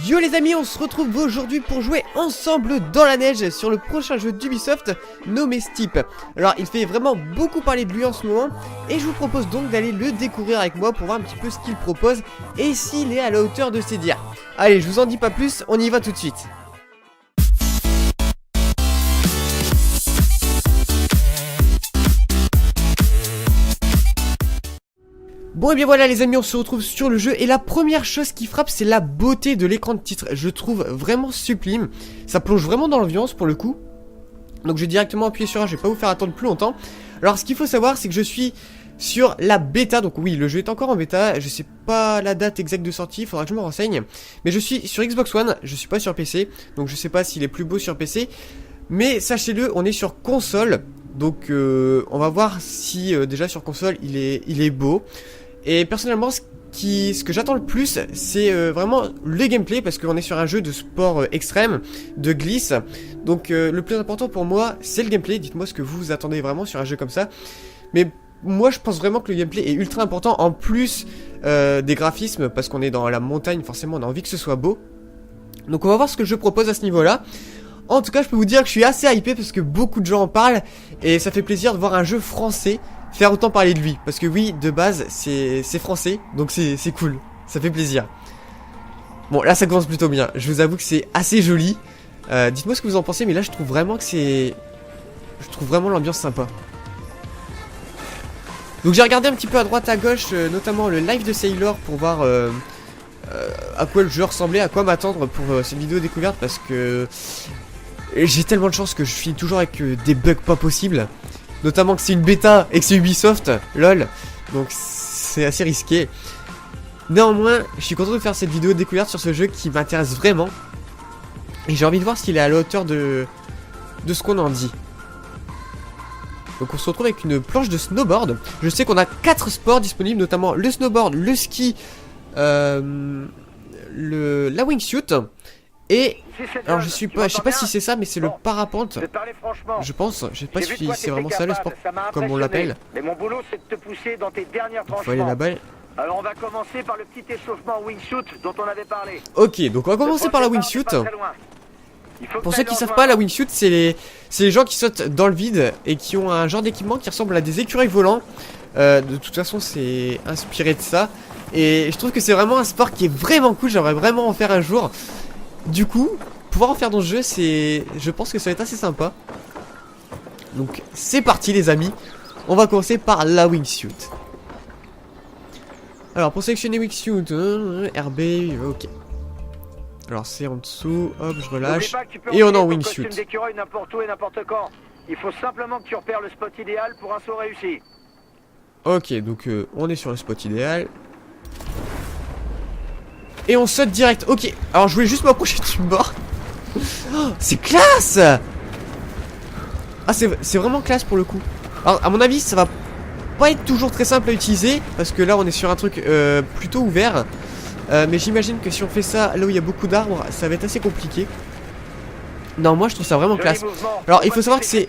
Yo les amis, on se retrouve aujourd'hui pour jouer ensemble dans la neige sur le prochain jeu d'Ubisoft nommé Steep. Alors il fait vraiment beaucoup parler de lui en ce moment et je vous propose donc d'aller le découvrir avec moi pour voir un petit peu ce qu'il propose et s'il est à la hauteur de ses dires. Allez, je vous en dis pas plus, on y va tout de suite. Bon et bien voilà les amis, on se retrouve sur le jeu et la première chose qui frappe c'est la beauté de l'écran de titre. Je trouve vraiment sublime, ça plonge vraiment dans l'ambiance pour le coup. Donc je vais directement appuyer sur A, je vais pas vous faire attendre plus longtemps. Alors ce qu'il faut savoir c'est que je suis sur la bêta, donc oui le jeu est encore en bêta. Je sais pas la date exacte de sortie, il faudra que je me renseigne. Mais je suis sur Xbox One, je suis pas sur PC, donc je sais pas s'il est plus beau sur PC. Mais sachez-le, on est sur console, donc on va voir si déjà sur console il est beau. Et personnellement ce que j'attends le plus c'est vraiment le gameplay, parce qu'on est sur un jeu de sport extrême, de glisse. Donc le plus important pour moi c'est le gameplay. Dites-moi ce que vous attendez vraiment sur un jeu comme ça. Mais moi je pense vraiment que le gameplay est ultra important, en plus des graphismes, parce qu'on est dans la montagne, forcément on a envie que ce soit beau. Donc on va voir ce que je propose à ce niveau là. En tout cas je peux vous dire que je suis assez hypé parce que beaucoup de gens en parlent et ça fait plaisir de voir un jeu français faire autant parler de lui, parce que oui, de base, c'est français, donc c'est cool, ça fait plaisir. Bon, là ça commence plutôt bien, je vous avoue que c'est assez joli. Dites-moi ce que vous en pensez, mais là je trouve vraiment que c'est... Je trouve vraiment l'ambiance sympa. Donc j'ai regardé un petit peu à droite à gauche, notamment le live de Sailor, pour voir à quoi le jeu ressemblait, à quoi m'attendre pour cette vidéo découverte, parce que j'ai tellement de chance que je finis toujours avec des bugs pas possibles. Notamment que c'est une bêta et que c'est Ubisoft, lol. Donc c'est assez risqué. Néanmoins, je suis content de faire cette vidéo de découverte sur ce jeu qui m'intéresse vraiment. Et j'ai envie de voir s'il est à la hauteur de ce qu'on en dit. Donc on se retrouve avec une planche de snowboard. Je sais qu'on a 4 sports disponibles, notamment le snowboard, le ski, la wingsuit. Et alors je sais pas si c'est ça, mais c'est le parapente. Je pense, je sais pas si c'est vraiment ça le sport comme on l'appelle. Mais mon boulot c'est de te pousser dans tes dernières tranchements. Faut aller là-bas. Alors on va commencer par le petit échauffement wingsuit dont on avait parlé. Ok, donc on va commencer par la wingsuit. Pour ceux qui savent pas, la wingsuit c'est les gens qui sautent dans le vide et qui ont un genre d'équipement qui ressemble à des écureuils volants. De toute façon c'est inspiré de ça. Et je trouve que c'est vraiment un sport qui est vraiment cool, j'aimerais vraiment en faire un jour. Du coup, pouvoir en faire dans ce jeu, je pense que ça va être assez sympa. Donc c'est parti les amis. On va commencer par la wingsuit. Alors pour sélectionner wingsuit, RB, ok. Alors c'est en dessous, hop je relâche. Et on est en wingsuit. N'importe où et n'importe quand. Il faut simplement que tu repères le spot idéal pour un saut réussi. Ok, donc on est sur le spot idéal. Et on saute direct, ok. Alors je voulais juste m'approcher du bord. Oh, c'est classe. Ah c'est vraiment classe pour le coup. Alors à mon avis ça va pas être toujours très simple à utiliser, parce que là on est sur un truc plutôt ouvert. Mais j'imagine que si on fait ça là où il y a beaucoup d'arbres, ça va être assez compliqué. Non, moi je trouve ça vraiment classe. Alors il faut savoir que c'est...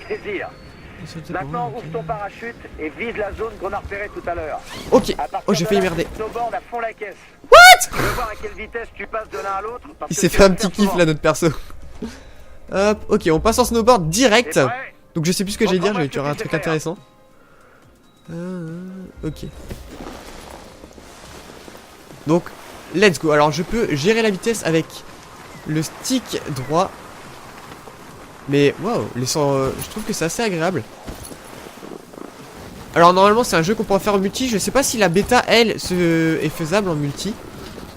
Maintenant ouvre ton parachute et vise la zone qu'on a repérée tout à l'heure. Ok, oh j'ai failli merder. Snowboard à fond la caisse. What? Je veux voir à quelle vitesse tu passes de l'un à l'autre. Il s'est fait un petit kiff là notre perso. Hop, ok on passe en snowboard direct. Donc je sais plus ce que j'allais dire, j'allais dire un truc intéressant. Ok. Donc let's go. Alors je peux gérer la vitesse avec le stick droit. Mais waouh, je trouve que c'est assez agréable. Alors normalement c'est un jeu qu'on pourra faire en multi. Je sais pas si la bêta elle est faisable en multi.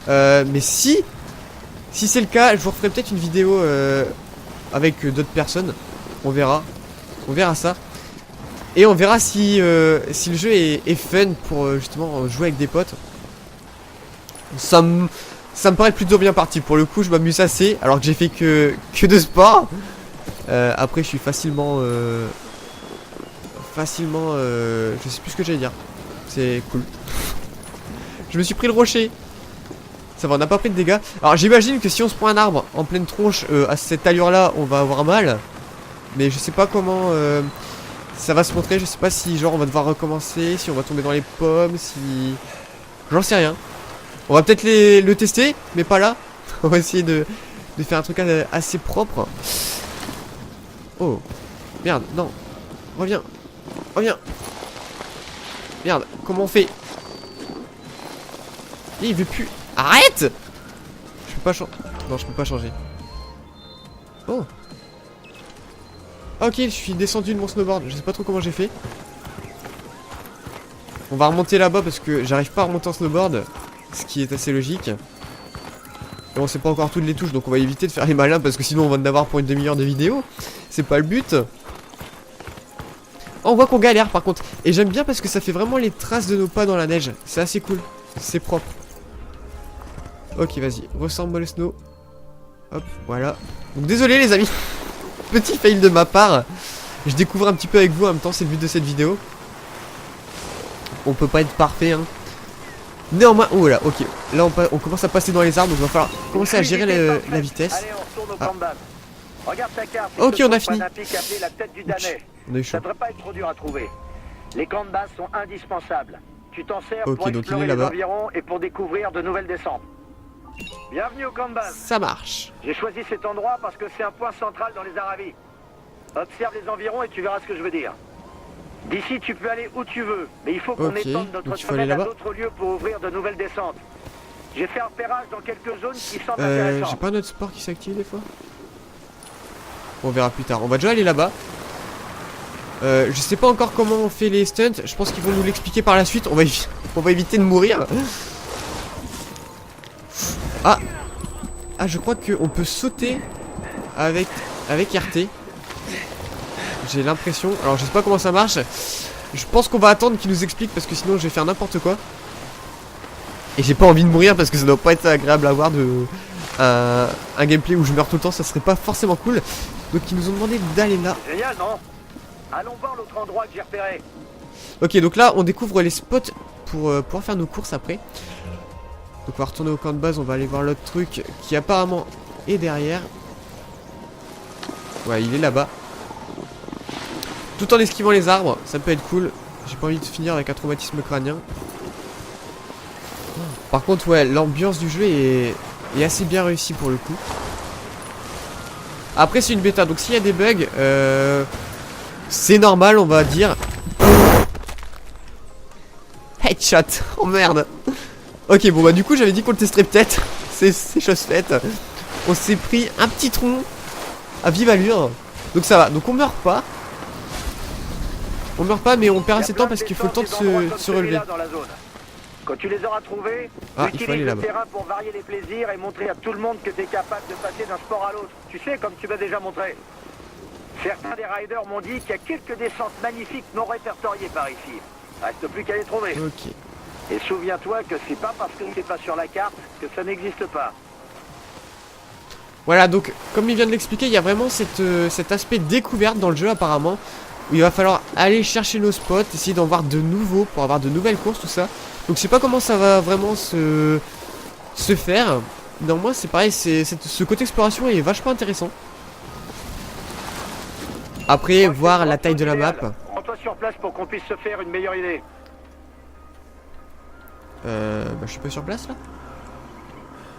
Mais si c'est le cas, je vous referai peut-être une vidéo avec d'autres personnes. On verra ça. Et on verra si le jeu est fun pour justement jouer avec des potes. Ça me paraît plutôt bien parti. Pour le coup je m'amuse assez, alors que j'ai fait que de sport. Après je suis facilement je sais plus ce que j'allais dire. C'est cool. Je me suis pris le rocher. Ça va, on n'a pas pris de dégâts. Alors j'imagine que si on se prend un arbre en pleine tronche à cette allure là, on va avoir mal. Mais je sais pas comment ça va se montrer. Je sais pas si genre on va devoir recommencer, si on va tomber dans les pommes, si... J'en sais rien. On va peut-être le tester, mais pas là. On va essayer de faire un truc assez propre. Oh. Merde, non. Reviens. Reviens. Merde, comment on fait? Il veut plus. Arrête! Je peux pas changer. Non, je peux pas changer. Oh. Ok, je suis descendu de mon snowboard. Je sais pas trop comment j'ai fait. On va remonter là-bas parce que j'arrive pas à remonter en snowboard. Ce qui est assez logique. Et on sait pas encore toutes les touches, donc on va éviter de faire les malins parce que sinon on va en avoir pour une demi-heure de vidéo. C'est pas le but. Oh, on voit qu'on galère par contre. Et j'aime bien parce que ça fait vraiment les traces de nos pas dans la neige. C'est assez cool. C'est propre. Ok, vas-y. Ressemble-moi le snow. Hop, voilà. Donc désolé les amis. Petit fail de ma part. Je découvre un petit peu avec vous en même temps, c'est le but de cette vidéo. On peut pas être parfait, hein. Néanmoins, oh là, ok. Là on commence à passer dans les arbres, donc il va falloir commencer à gérer la vitesse. Allez, on retourne au camp de base. Regarde ta carte. Ok, on a fini. On a la tête du damné. On a eu chaud. Ça devrait pas être trop dur à trouver. Les camps de base sont indispensables. Tu t'en sers Ok, pour donc il explorer est les là-bas. environs et pour découvrir de nouvelles descentes. Bienvenue au camp de base. Ça marche. J'ai choisi cet endroit parce que c'est un point central dans les Aravis. Observe les environs et tu verras ce que je veux dire. D'ici, tu peux aller où tu veux, mais il faut qu'on Ok, étende notre donc il faut aller semaine à là-bas. d'autres lieux pour ouvrir de nouvelles descentes. J'ai fait un repérage dans quelques zones qui semblent J'ai intéressantes. pas notre sport qui s'active des fois. On verra plus tard. On va déjà aller là-bas. Je sais pas encore comment on fait les stunts. Je pense qu'ils vont nous l'expliquer par la suite. On va éviter de mourir. Ah. Ah, je crois qu'on peut sauter avec RT. J'ai l'impression. Alors, je sais pas comment ça marche. Je pense qu'on va attendre qu'ils nous expliquent parce que sinon je vais faire n'importe quoi. Et j'ai pas envie de mourir parce que ça doit pas être agréable à voir de un gameplay où je meurs tout le temps. Ça serait pas forcément cool. Donc, ils nous ont demandé d'aller là. Génial, non? Allons voir l'autre endroit que j'ai repéré. Ok, donc là on découvre les spots pour pouvoir faire nos courses après. Donc on va retourner au camp de base, on va aller voir l'autre truc qui apparemment est derrière. Ouais, il est là-bas. Tout en esquivant les arbres, ça peut être cool. J'ai pas envie de finir avec un traumatisme crânien. Par contre, ouais, l'ambiance du jeu est assez bien réussie pour le coup. Après c'est une bêta, donc s'il y a des bugs, c'est normal on va dire. Headshot. Oh merde. Ok, bon bah du coup j'avais dit qu'on le testerait peut-être. C'est chose faite. On s'est pris un petit tronc à vive allure. Donc ça va, donc on meurt pas. On meurt pas mais on perd assez de temps parce qu'il faut le temps de se relever. Quand tu les auras trouvés, Ah, il faut aller utilise le là-bas. terrain pour varier les plaisirs et montrer à tout le monde que tu es capable de passer d'un sport à l'autre. Tu sais, comme tu m'as déjà montré. Certains des riders m'ont dit qu'il y a quelques descentes magnifiques non répertoriées par ici. Reste plus qu'à les trouver. Ok. Et souviens-toi que c'est pas parce que c'est pas sur la carte que ça n'existe pas. Voilà, donc comme il vient de l'expliquer, il y a vraiment cet aspect découverte dans le jeu apparemment. Où il va falloir aller chercher nos spots, essayer d'en voir de nouveaux pour avoir de nouvelles courses, tout ça. Donc je sais pas comment ça va vraiment se faire. Néanmoins c'est pareil, ce côté exploration est vachement intéressant. Après, voir la taille de la map. Rends-toi sur place pour qu'on puisse se faire une meilleure idée. Bah je suis pas sur place là.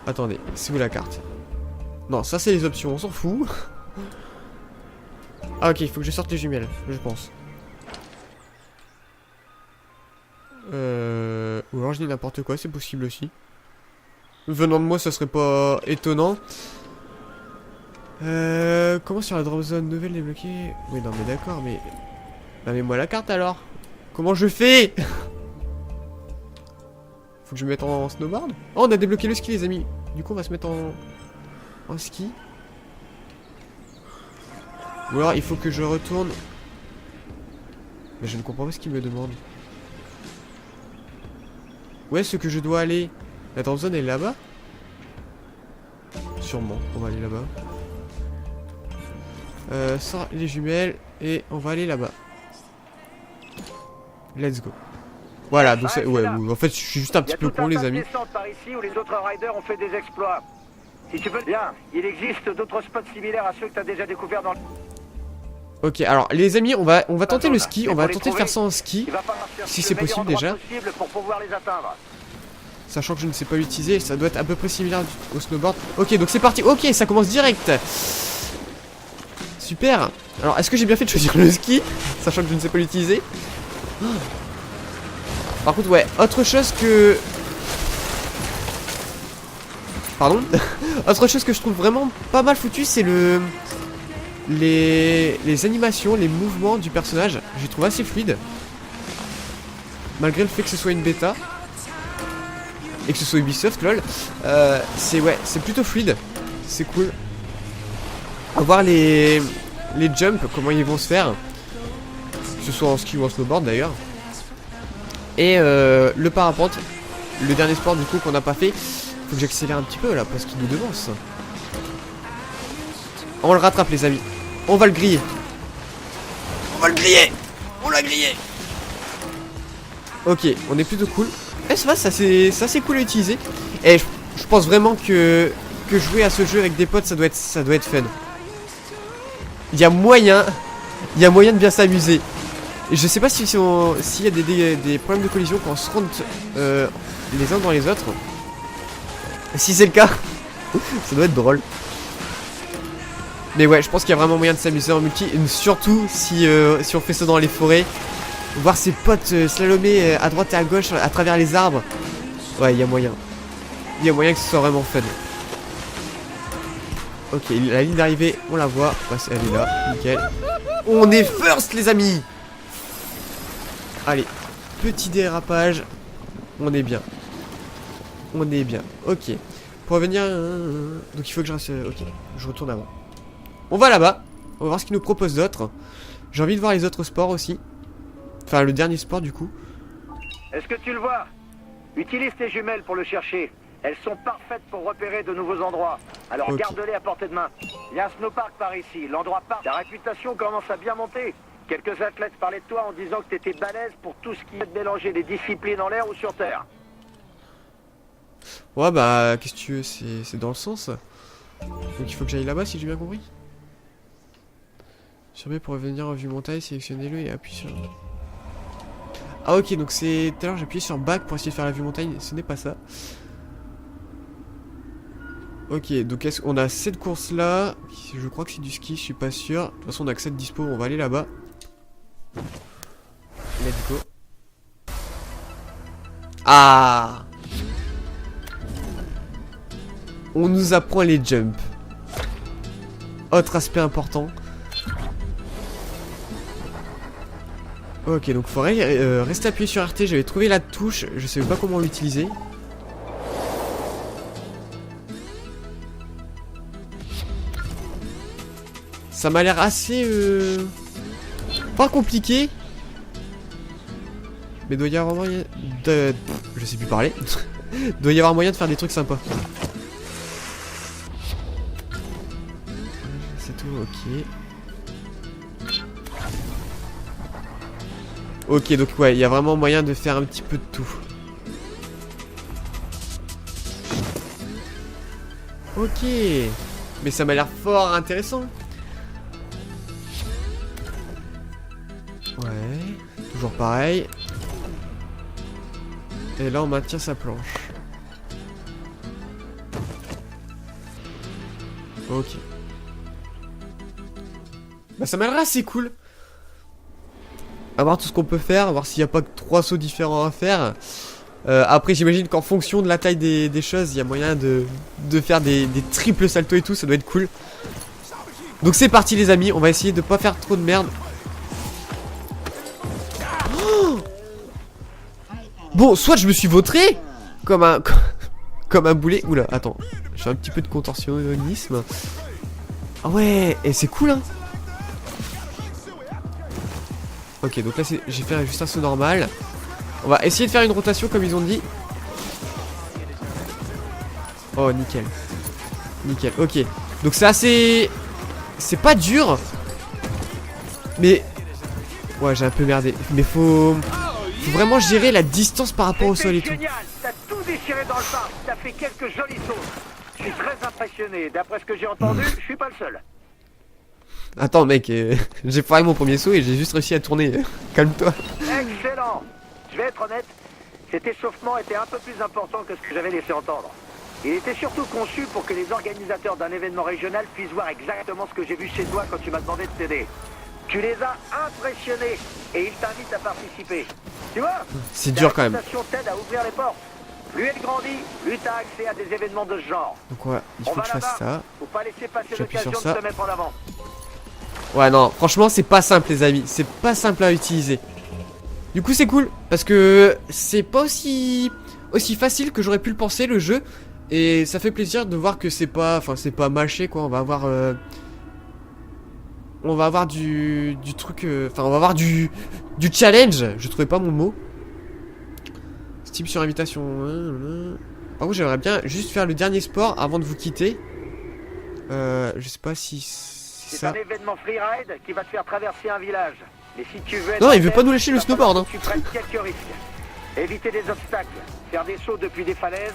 Attendez, c'est où la carte? Non, ça c'est les options, on s'en fout. Ah ok, il faut que je sorte les jumelles, je pense. Ou alors je dis n'importe quoi, c'est possible aussi. Venant de moi, ça serait pas étonnant. Comment sur la drop zone nouvelle débloquée? Oui, non mais d'accord, mais... Bah mets-moi la carte alors. Comment je fais? Faut que je me mette en snowboard. Oh, on a débloqué le ski les amis. Du coup on va se mettre en ski. Ou alors il faut que je retourne. Mais je ne comprends pas ce qu'il me demande. Où est-ce que je dois aller? La drop zone est là-bas? Sûrement, on va aller là-bas. Sors les jumelles et on va aller là-bas. Let's go. Voilà, donc c'est... Ouais, en fait je suis juste un petit peu con les amis. Par ici où les autres riders ont fait des exploits. Si tu veux bien, il existe d'autres spots similaires à ceux que tu as déjà découverts dans le... Ok, alors les amis, on va tenter le ski, on va tenter de faire ça en ski. Il va falloir chercher Si le c'est meilleur possible endroit déjà. possible pour pouvoir les atteindre. Sachant que je ne sais pas l'utiliser, ça doit être à peu près similaire au snowboard. Ok, donc c'est parti. Ok, ça commence direct. Super. Alors, est-ce que j'ai bien fait de choisir le ski, sachant que je ne sais pas l'utiliser? Par contre, ouais, autre chose que... Pardon. Autre chose que je trouve vraiment pas mal foutu, c'est les animations, les mouvements du personnage. Je les trouve assez fluides. Malgré le fait que ce soit une bêta. Et que ce soit Ubisoft, lol. C'est plutôt fluide. C'est cool. On va voir les jumps, comment ils vont se faire. Que ce soit en ski ou en snowboard d'ailleurs. Et le parapente. Le dernier sport du coup qu'on n'a pas fait. Faut que j'accélère un petit peu là parce qu'il nous devance. On le rattrape les amis. On va le griller. On va le griller. On l'a grillé. Ok, on est plutôt cool. Eh ça va, ça c'est cool à utiliser. Et je pense vraiment que jouer à ce jeu avec des potes ça doit être fun. Il y a moyen de bien s'amuser. Et je sais pas s'il y a des problèmes de collision quand on se rentre les uns dans les autres. Si c'est le cas, ça doit être drôle. Mais ouais, je pense qu'il y a vraiment moyen de s'amuser en multi. Et surtout si on fait ça dans les forêts. Voir ses potes slalomer à droite et à gauche à travers les arbres. Ouais, il y a moyen. Il y a moyen que ce soit vraiment fun. Ok, la ligne d'arrivée, on la voit. Ouais, elle est là, nickel. On est first les amis. Allez, petit dérapage. On est bien. On est bien, ok. Pour revenir... Donc il faut que je reste... Ok, je retourne avant. On va là-bas. On va voir ce qu'ils nous proposent d'autre. J'ai envie de voir les autres sports aussi. Enfin, le dernier sport du coup. Est-ce que tu le vois? Utilise tes jumelles pour le chercher. Elles sont parfaites pour repérer de nouveaux endroits. Alors Ok. garde-les à portée de main. Il y a un snowpark par ici. L'endroit part. Ta réputation commence à bien monter. Quelques athlètes parlaient de toi en disant que t'étais balèze pour tout ce qui est de mélanger les disciplines en l'air ou sur terre. Ouais bah, qu'est-ce que tu veux, c'est dans le sens. Donc il faut que j'aille là-bas si j'ai bien compris. Sur B pour revenir en vue montagne, sélectionnez-le et appuyez sur... Ah ok, donc c'est... Tout à l'heure j'ai appuyé sur back pour essayer de faire la vue montagne, ce n'est pas ça. Ok, donc est-ce qu'on a cette course là? Je crois que c'est du ski, je suis pas sûr. De toute façon on a que cette dispo, on va aller là-bas. Let's go. Ah! On nous apprend les jumps. Autre aspect important. Ok, donc faudrait rester appuyé sur RT. J'avais trouvé la touche, je savais pas comment l'utiliser. Ça m'a l'air assez... pas compliqué. Mais doit y avoir moyen de... Je sais plus parler. Doit y avoir moyen de faire des trucs sympas. C'est tout, ok. Ok, donc ouais, il y a vraiment moyen de faire un petit peu de tout. Ok. Mais ça m'a l'air fort intéressant. Ouais, toujours pareil. Et là on maintient sa planche. Ok. Bah ça m'a l'air assez cool. À voir tout ce qu'on peut faire, à voir s'il n'y a pas que 3 sauts différents à faire. Après j'imagine qu'en fonction de la taille des choses, il y a moyen de faire des triples saltos et tout, ça doit être cool. Donc c'est parti les amis, on va essayer de pas faire trop de merde. Oh, bon, soit je me suis vautré comme un boulet. Oula, attends, je fais un petit peu de contorsionnisme. Ah ouais, et c'est cool hein. Ok, donc là j'ai fait juste un saut normal. On va essayer de faire une rotation comme ils ont dit. Oh nickel. Nickel, ok. Donc c'est assez... C'est pas dur. Mais... Ouais j'ai un peu merdé. Mais faut vraiment gérer la distance par rapport au sol et tout. Génial, t'as tout déchiré dans le parc. T'as fait quelques jolis sauts. Je suis très impressionné. D'après ce que j'ai entendu, je suis pas le seul. Attends mec, j'ai foiré mon premier saut et j'ai juste réussi à tourner. Calme-toi. Excellent. Je vais être honnête, cet échauffement était un peu plus important que ce que j'avais laissé entendre. Il était surtout conçu pour que les organisateurs d'un événement régional puissent voir exactement ce que j'ai vu chez toi quand tu m'as demandé de t'aider. Tu les as impressionnés et ils t'invitent à participer. Tu vois? C'est dur quand même. La réputation t'aide à ouvrir les portes. Plus elle grandit, plus t'as accès à des événements de ce genre. Donc ouais, il faut que je fasse ça. Faut pas laisser passer J'appuie sur l'occasion de ça. se mettre en avant. Ouais, non, franchement, c'est pas simple, les amis. C'est pas simple à utiliser. Du coup, c'est cool parce que c'est pas aussi facile que j'aurais pu le penser, le jeu. Et ça fait plaisir de voir que c'est pas mâché, quoi. On va avoir du truc, enfin, on va avoir du challenge. Je trouvais pas mon mot. Steam sur invitation. Par contre, j'aimerais bien juste faire le dernier sport avant de vous quitter. Je sais pas si C'est ça. un événement freeride qui va te faire traverser un village. Mais si tu veux être Non, il veut en pas tête, nous lâcher il le va falloir snowboard, que Tu prennes quelques risques. Éviter des obstacles, faire des sauts depuis des falaises,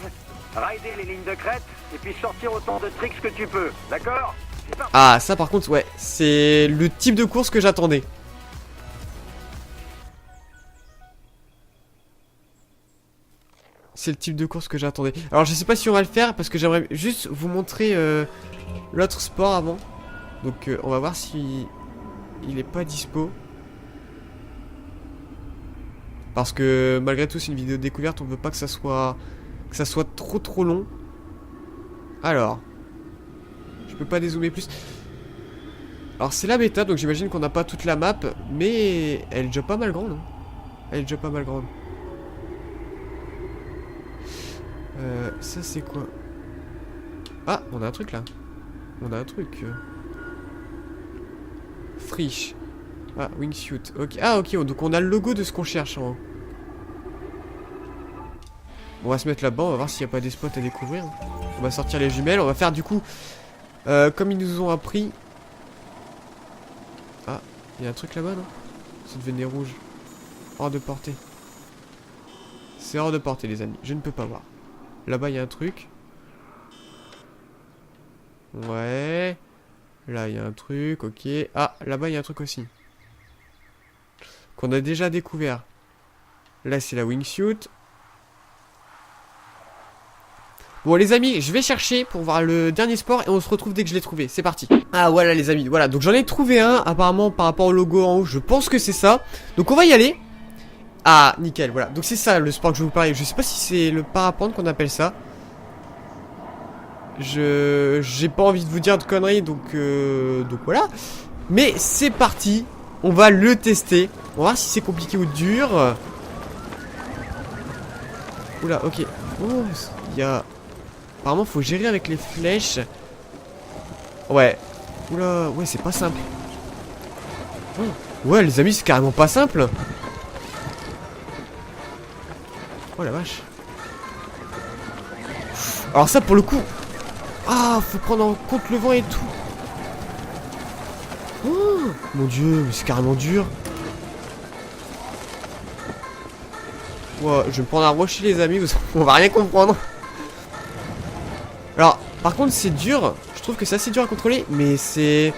rider les lignes de crête et puis sortir autant de tricks que tu peux. D'accord? C'est parti. Ah, ça par contre, ouais, c'est le type de course que j'attendais. C'est le type de course que j'attendais. Alors, je sais pas si on va le faire parce que j'aimerais juste vous montrer l'autre sport avant. Donc, on va voir si il est pas dispo. Parce que malgré tout, c'est une vidéo de découverte. On veut pas que ça soit trop long. Alors, je peux pas dézoomer plus. Alors, c'est la bêta, donc j'imagine qu'on n'a pas toute la map, mais elle est déjà pas mal grande. Hein. Elle est déjà pas mal grande. Ça c'est quoi? Ah, on a un truc là. On a un truc. Friche. Ah, wingsuit. Ok. Ah, ok. Donc on a le logo de ce qu'on cherche en haut. On va se mettre là-bas. On va voir s'il n'y a pas des spots à découvrir. On va sortir les jumelles. On va faire du coup comme ils nous ont appris. Ah, il y a un truc là-bas, non? Ça devenait rouge. Hors de portée. C'est hors de portée, les amis. Je ne peux pas voir. Là-bas, il y a un truc. Ouais. Là, il y a un truc, ok. Ah, là-bas, il y a un truc aussi. Qu'on a déjà découvert. Là, c'est la wingsuit. Bon, les amis, je vais chercher pour voir le dernier sport et on se retrouve dès que je l'ai trouvé. C'est parti. Ah, voilà, les amis. Voilà, donc j'en ai trouvé un. Apparemment, par rapport au logo en haut, je pense que c'est ça. Donc, on va y aller. Ah, nickel, voilà. Donc c'est ça le sport que je vais vous parler. Je sais pas si c'est le parapente qu'on appelle ça. J'ai pas envie de vous dire de conneries, donc voilà. Mais c'est parti. On va le tester. On va voir si c'est compliqué ou dur. Oula, ok. Oh, il y a... Apparemment, faut gérer avec les flèches. Ouais. Oula, ouais, c'est pas simple. Oh. Ouais, les amis, c'est carrément pas simple. Oh la vache. Alors ça pour le coup. Ah, faut prendre en compte le vent et tout. Oh mon dieu, mais c'est carrément dur. Ouais, je vais me prendre à rocher les amis, on va rien comprendre. Alors, par contre c'est dur. Je trouve que c'est assez dur à contrôler, mais c'est...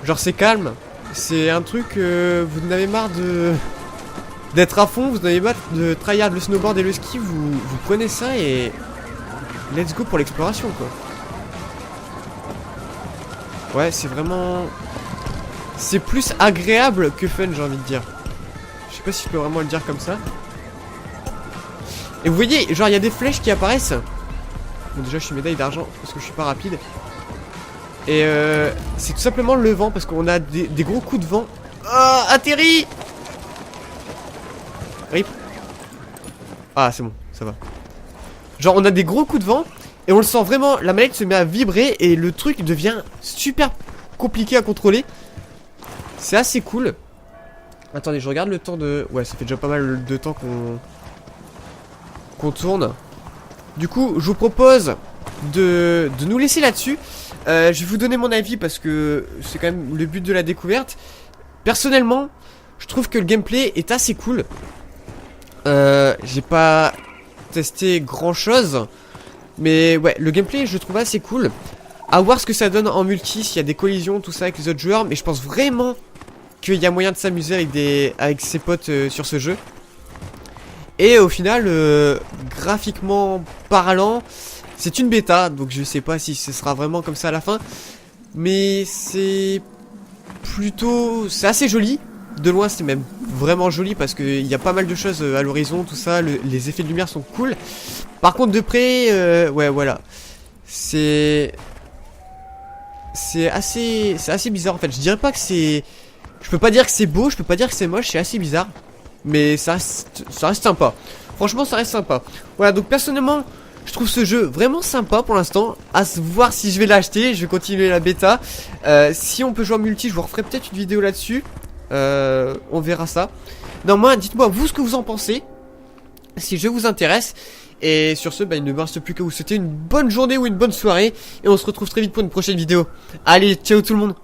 Genre c'est calme. C'est un truc, vous en avez marre d'être à fond, vous en avez marre de tryhard le snowboard et le ski, vous prenez ça et let's go pour l'exploration quoi. Ouais, c'est vraiment... C'est plus agréable que fun, j'ai envie de dire. Je sais pas si je peux vraiment le dire comme ça. Et vous voyez, genre il y a des flèches qui apparaissent. Bon déjà je suis médaille d'argent parce que je suis pas rapide. Et c'est tout simplement le vent parce qu'on a des gros coups de vent. Ah, atterri. Rip. Ah c'est bon, ça va. Genre on a des gros coups de vent et on le sent vraiment, la manette se met à vibrer et le truc devient super compliqué à contrôler. C'est assez cool. Attendez, je regarde le temps de... Ouais, ça fait déjà pas mal de temps qu'on tourne. Du coup, je vous propose de nous laisser là-dessus. Je vais vous donner mon avis parce que c'est quand même le but de la découverte. Personnellement, je trouve que le gameplay est assez cool. J'ai pas testé grand chose, mais ouais, le gameplay je trouve assez cool. À voir ce que ça donne en multi, s'il y a des collisions, tout ça avec les autres joueurs. Mais je pense vraiment qu'il y a moyen de s'amuser avec ses potes sur ce jeu. Et au final, graphiquement parlant, c'est une bêta, donc je sais pas si ce sera vraiment comme ça à la fin. Mais c'est plutôt... c'est assez joli. De loin c'est même vraiment joli parce qu'il y a pas mal de choses à l'horizon, tout ça, les effets de lumière sont cool. Par contre de près, ouais voilà. C'est assez bizarre en fait. Je dirais pas que c'est... je peux pas dire que c'est beau, je peux pas dire que c'est moche, c'est assez bizarre. Mais ça reste sympa. Franchement ça reste sympa. Voilà, donc personnellement je trouve ce jeu vraiment sympa pour l'instant. À voir si je vais l'acheter, je vais continuer la bêta. Si on peut jouer en multi, je vous referai peut-être une vidéo là-dessus. On verra ça. Non, moi, dites-moi vous ce que vous en pensez, si je vous intéresse. Et sur ce, bah, il ne me reste plus qu'à vous souhaiter une bonne journée ou une bonne soirée. Et on se retrouve très vite pour une prochaine vidéo. Allez, ciao tout le monde.